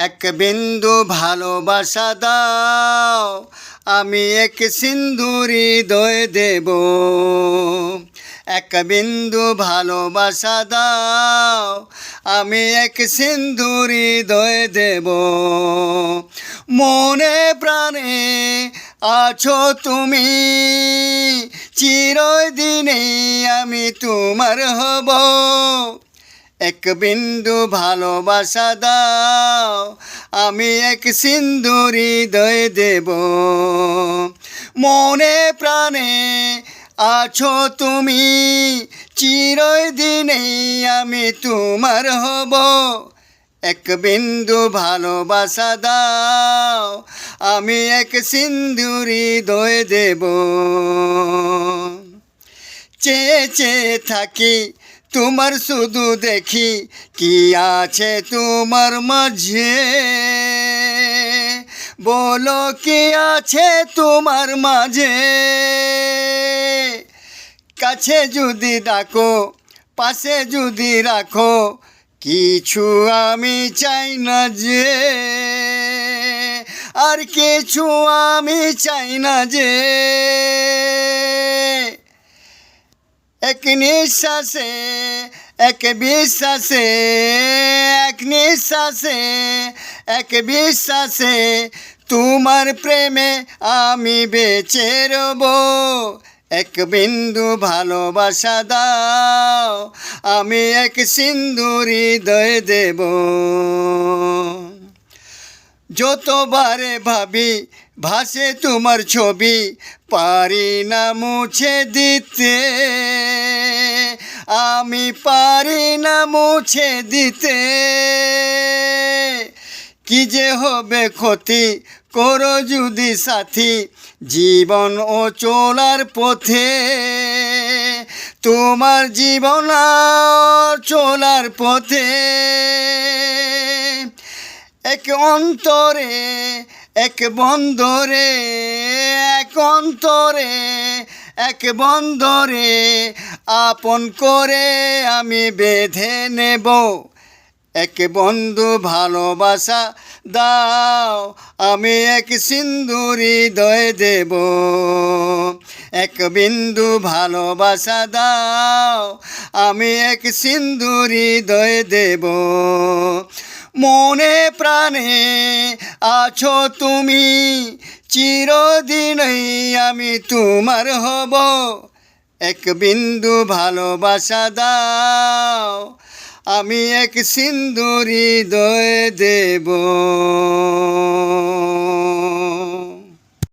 এক বিন্দু ভালোবাসা দাও, আমি এক সিন্ধুর হৃদয় দেব। এক বিন্দু ভালোবাসা দাও, আমি এক সিন্ধুর হৃদয় দেব। মনে প্রাণে আছো তুমি, চিরদিনে আমি তোমার হব। এক বিন্দু ভালোবাসা দাও, আমি এক সিন্ধুর হৃদয় দেব। মনে প্রাণে আছো তুমি, চিরদিনে আমি তোমার হব। এক বিন্দু ভালোবাসা দাও, আমি এক সিন্ধুর হৃদয় দেব। চেয়ে চেয়ে থাকি তোমার শুধু দেখি, কি আছে তোমার মাঝে। বলো কি আছে তোমার মাঝে। কাছে যদি ডাকো, পাশে যদি রাখো, কিছু আমি চাই না যে, আর কিছু আমি চাই না যে। এক নিঃশ্বাসে, এক বিশ্বাসে, এক নিঃশ্বাসে, এক বিশ্বাসে তোমার প্রেমে আমি বেঁচে রব। এক বিন্দু ভালোবাসা দাও, আমি এক সিন্ধুর হৃদয় দেব। যতবারে ভাবি ভাসে তোমার ছবি, পারি না মুছে দিতে। আমি পারি না মুছে দিতে। কি যে হবে ক্ষতি, করো যদি সাথী, জীবন ও চলার পথে। তোমার জীবন চলার পথে। এক অন্তরে, এক বন্দরে, এক অন্তরে, এক বন্দরে আপন করে আমি বেঁধে নেব। এক বন্ধু ভালোবাসা দাও, আমি এক সিন্ধুর হৃদয় দেব। এক বিন্দু ভালোবাসা দাও, আমি এক সিন্ধুর হৃদয় দেব। মনে প্রাণে আছো তুমি, চিরদিনই আমি তোমার হব। এক বিন্দু ভালোবাসা দাও, আমি এক সিন্ধুর হৃদয় দেব।